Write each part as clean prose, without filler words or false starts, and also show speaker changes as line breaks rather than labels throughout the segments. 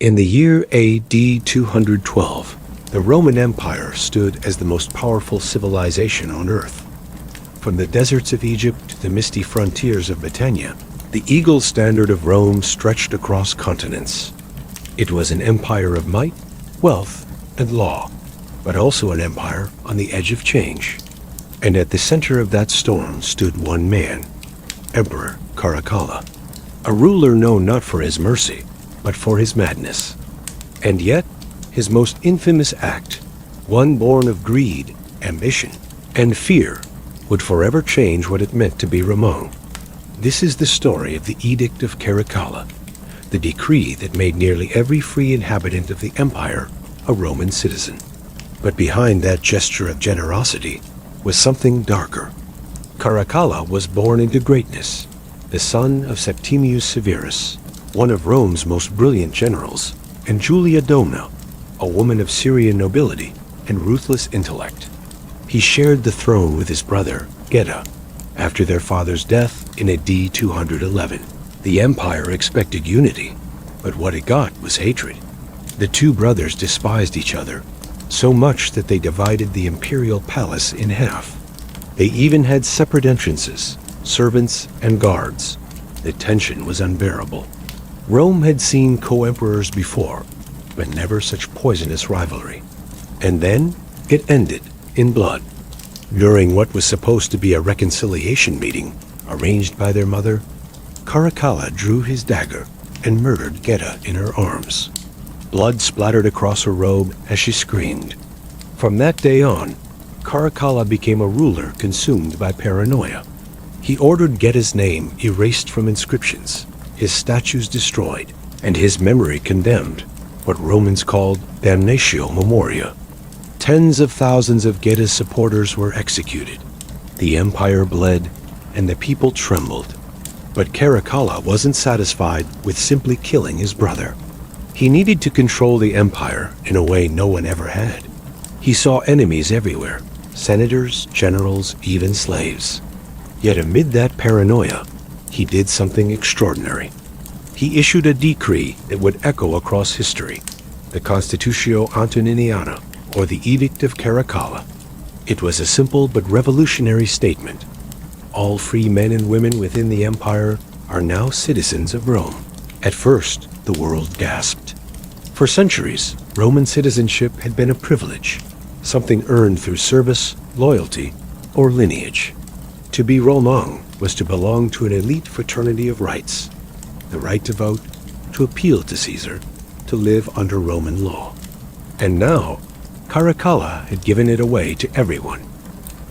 In the year AD 212, the Roman Empire stood as the most powerful civilization on Earth. From the deserts of Egypt to the misty frontiers of Britannia, the eagle standard of Rome stretched across continents. It was an empire of might, wealth, and law, but also an empire on the edge of change. And at the center of that storm stood one man, Emperor Caracalla, a ruler known not for his mercy, but for his madness. And yet, his most infamous act, one born of greed, ambition, and fear, would forever change what it meant to be Roman. This is the story of the Edict of Caracalla, the decree that made nearly every free inhabitant of the empire a Roman citizen. But behind that gesture of generosity was something darker. Caracalla was born into greatness, the son of Septimius Severus, one of Rome's most brilliant generals, and Julia Domna, a woman of Syrian nobility and ruthless intellect. He shared the throne with his brother, Geta, after their father's death in AD 211. The empire expected unity, but what it got was hatred. The two brothers despised each other, so much that they divided the imperial palace in half. They even had separate entrances, servants and guards. The tension was unbearable. Rome had seen co-emperors before, but never such poisonous rivalry. And then it ended in blood. During what was supposed to be a reconciliation meeting arranged by their mother, Caracalla drew his dagger and murdered Geta in her arms. Blood splattered across her robe as she screamed. From that day on, Caracalla became a ruler consumed by paranoia. He ordered Geta's name erased from inscriptions, his statues destroyed, and his memory condemned, what Romans called damnatio memoria. Tens of thousands of Geta's supporters were executed. The empire bled, and the people trembled. But Caracalla wasn't satisfied with simply killing his brother. He needed to control the empire in a way no one ever had. He saw enemies everywhere, senators, generals, even slaves. Yet amid that paranoia, he did something extraordinary. He issued a decree that would echo across history, the Constitutio Antoniniana, or the Edict of Caracalla. It was a simple but revolutionary statement. All free men and women within the empire are now citizens of Rome. At first, the world gasped. For centuries, Roman citizenship had been a privilege, something earned through service, loyalty, or lineage. To be Roman was to belong to an elite fraternity of rights, the right to vote, to appeal to Caesar, to live under Roman law. And now, Caracalla had given it away to everyone.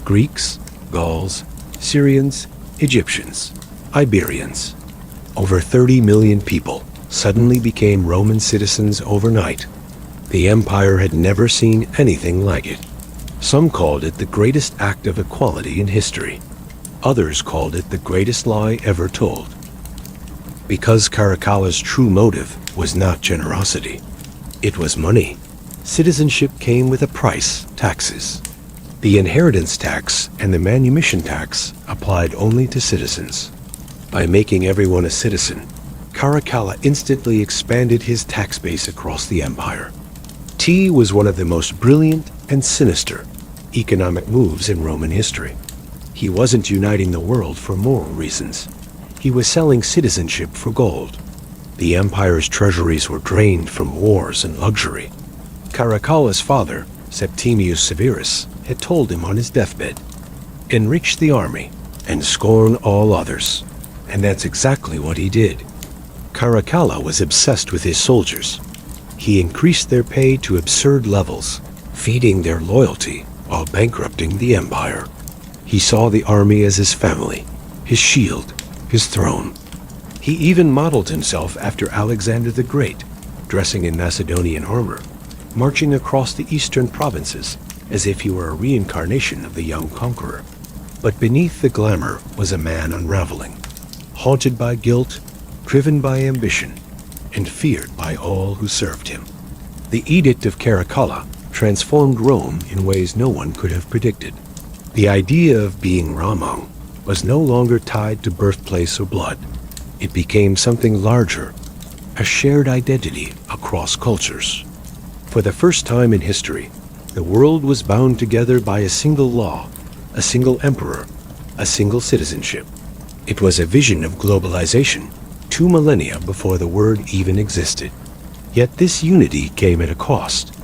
Greeks, Gauls, Syrians, Egyptians, Iberians. Over 30 million people suddenly became Roman citizens overnight. The empire had never seen anything like it. Some called it the greatest act of equality in history. Others called it the greatest lie ever told. Because Caracalla's true motive was not generosity. It was money. Citizenship came with a price, taxes. The inheritance tax and the manumission tax applied only to citizens. By making everyone a citizen, Caracalla instantly expanded his tax base across the empire. Tea was one of the most brilliant and sinister economic moves in Roman history. He wasn't uniting the world for moral reasons. He was selling citizenship for gold. The empire's treasuries were drained from wars and luxury. Caracalla's father, Septimius Severus, had told him on his deathbed, "Enrich the army and scorn all others." And that's exactly what he did. Caracalla was obsessed with his soldiers. He increased their pay to absurd levels, feeding their loyalty while bankrupting the empire. He saw the army as his family, his shield, his throne. He even modeled himself after Alexander the Great, dressing in Macedonian armor, marching across the eastern provinces as if he were a reincarnation of the young conqueror. But beneath the glamour was a man unraveling, haunted by guilt, driven by ambition, and feared by all who served him. The Edict of Caracalla transformed Rome in ways no one could have predicted. The idea of being Roman was no longer tied to birthplace or blood. It became something larger, a shared identity across cultures. For the first time in history, the world was bound together by a single law, a single emperor, a single citizenship. It was a vision of globalization 2 millennia before the word even existed. Yet this unity came at a cost.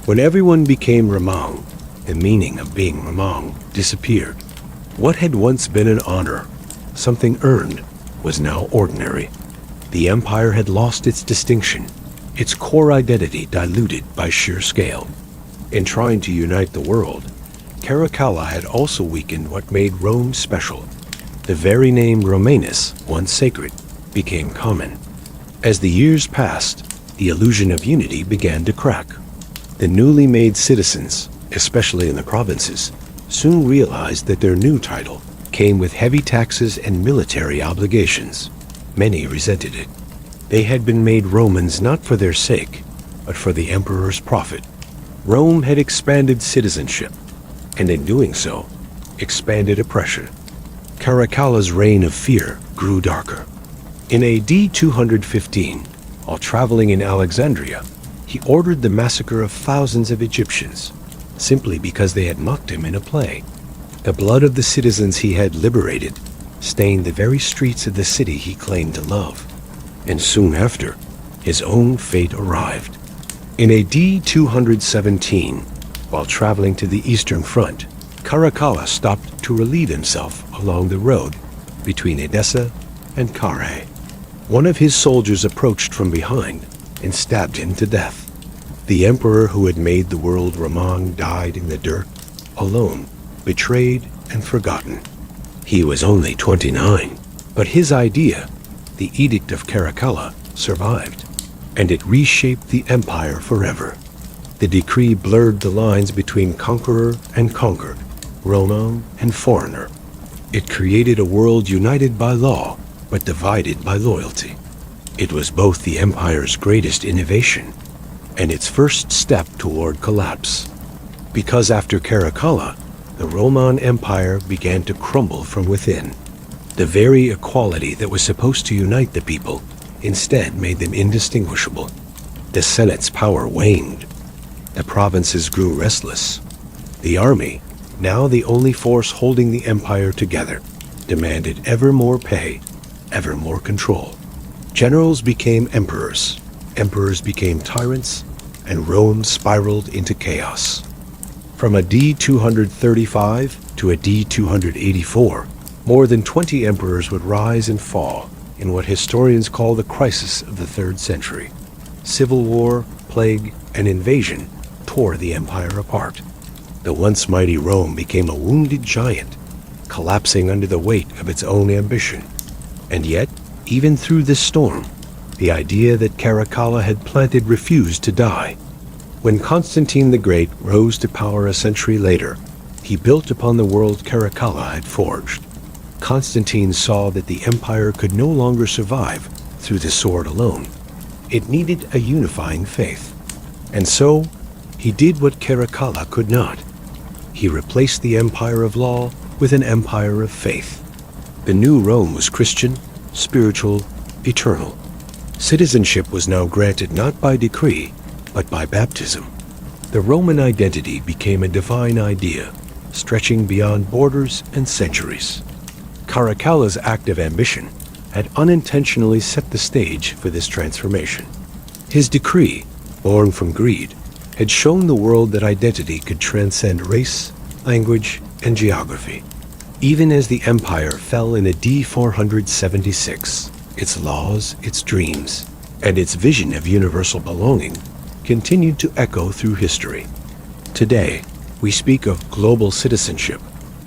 When everyone became Ramang, the meaning of being Ramang disappeared. What had once been an honor, something earned, was now ordinary. The empire had lost its distinction, its core identity diluted by sheer scale. In trying to unite the world, Caracalla had also weakened what made Rome special. The very name Romanus, once sacred, became common. As the years passed, the illusion of unity began to crack. The newly made citizens, especially in the provinces, soon realized that their new title came with heavy taxes and military obligations. Many resented it. They had been made Romans not for their sake, but for the emperor's profit. Rome had expanded citizenship, and in doing so, expanded oppression. Caracalla's reign of fear grew darker. In AD 215, while traveling in Alexandria, he ordered the massacre of thousands of Egyptians, simply because they had mocked him in a play. The blood of the citizens he had liberated stained the very streets of the city he claimed to love. And soon after, his own fate arrived. In AD 217, while traveling to the Eastern Front, Caracalla stopped to relieve himself along the road between Edessa and Carrhae. One of his soldiers approached from behind and stabbed him to death. The emperor who had made the world Ramang died in the dirt, alone, betrayed and forgotten. He was only 29, but his idea, the Edict of Caracalla, survived, and it reshaped the empire forever. The decree blurred the lines between conqueror and conquered, Roman and foreigner. It created a world united by law, but divided by loyalty. It was both the empire's greatest innovation and its first step toward collapse. Because after Caracalla, the Roman Empire began to crumble from within. The very equality that was supposed to unite the people instead made them indistinguishable. The Senate's power waned. The provinces grew restless. The army, now the only force holding the empire together, demanded ever more pay, ever more control. Generals became emperors, emperors became tyrants, and Rome spiraled into chaos. From AD 235 to AD 284, more than 20 emperors would rise and fall in what historians call the crisis of the 3rd century. Civil war, plague, and invasion tore the empire apart. The once mighty Rome became a wounded giant, collapsing under the weight of its own ambition. And yet, even through this storm, the idea that Caracalla had planted refused to die. When Constantine the Great rose to power a century later, he built upon the world Caracalla had forged. Constantine saw that the empire could no longer survive through the sword alone. It needed a unifying faith. And so, he did what Caracalla could not. He replaced the empire of law with an empire of faith. The new Rome was Christian, spiritual, eternal. Citizenship was now granted not by decree, but by baptism. The Roman identity became a divine idea, stretching beyond borders and centuries. Caracalla's active ambition had unintentionally set the stage for this transformation. His decree, born from greed, had shown the world that identity could transcend race, language, and geography. Even as the empire fell in AD 476, its laws, its dreams, and its vision of universal belonging continued to echo through history. Today, we speak of global citizenship,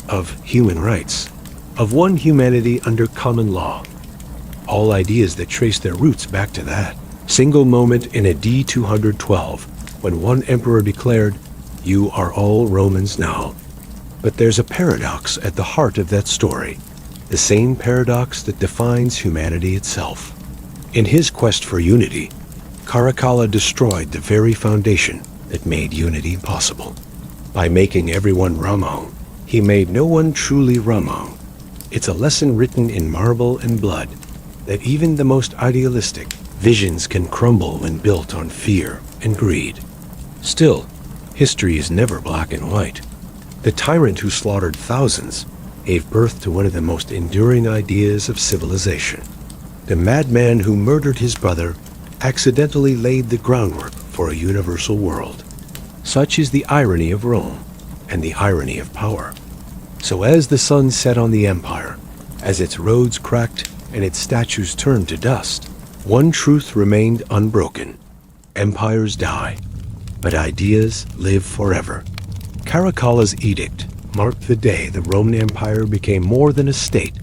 of human rights, of one humanity under common law. All ideas that trace their roots back to that single moment in AD 212, when one emperor declared, "You are all Romans now." But there's a paradox at the heart of that story, the same paradox that defines humanity itself. In his quest for unity, Caracalla destroyed the very foundation that made unity possible. By making everyone Ramang, he made no one truly Ramang. It's a lesson written in marble and blood that even the most idealistic Visions can crumble when built on fear and greed. Still, history is never black and white. The tyrant who slaughtered thousands gave birth to one of the most enduring ideas of civilization. The madman who murdered his brother accidentally laid the groundwork for a universal world. Such is the irony of Rome and the irony of power. So as the sun set on the empire, as its roads cracked and its statues turned to dust, one truth remained unbroken. Empires die, but ideas live forever. Caracalla's edict marked the day the Roman Empire became more than a state.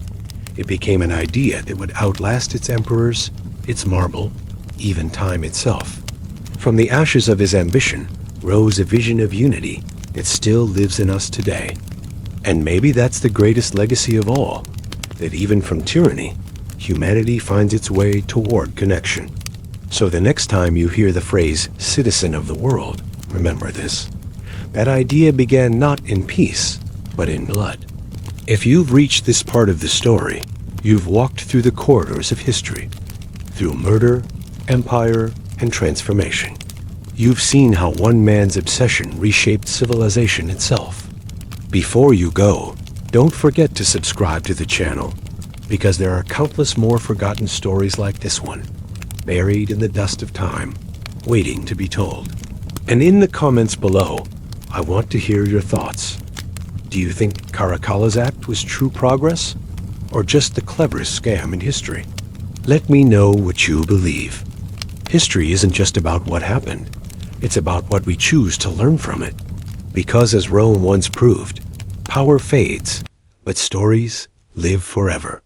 It became an idea that would outlast its emperors, its marble, even time itself. From the ashes of his ambition rose a vision of unity that still lives in us today. And maybe that's the greatest legacy of all, that even from tyranny, humanity finds its way toward connection. So the next time you hear the phrase citizen of the world, remember this. That idea began not in peace, but in blood. If you've reached this part of the story, you've walked through the corridors of history, through murder, empire, and transformation. You've seen how one man's obsession reshaped civilization itself. Before you go, don't forget to subscribe to the channel, because there are countless more forgotten stories like this one, buried in the dust of time, waiting to be told. And in the comments below, I want to hear your thoughts. Do you think Caracalla's act was true progress, or just the cleverest scam in history? Let me know what you believe. History isn't just about what happened. It's about what we choose to learn from it. Because as Rome once proved, power fades, but stories live forever.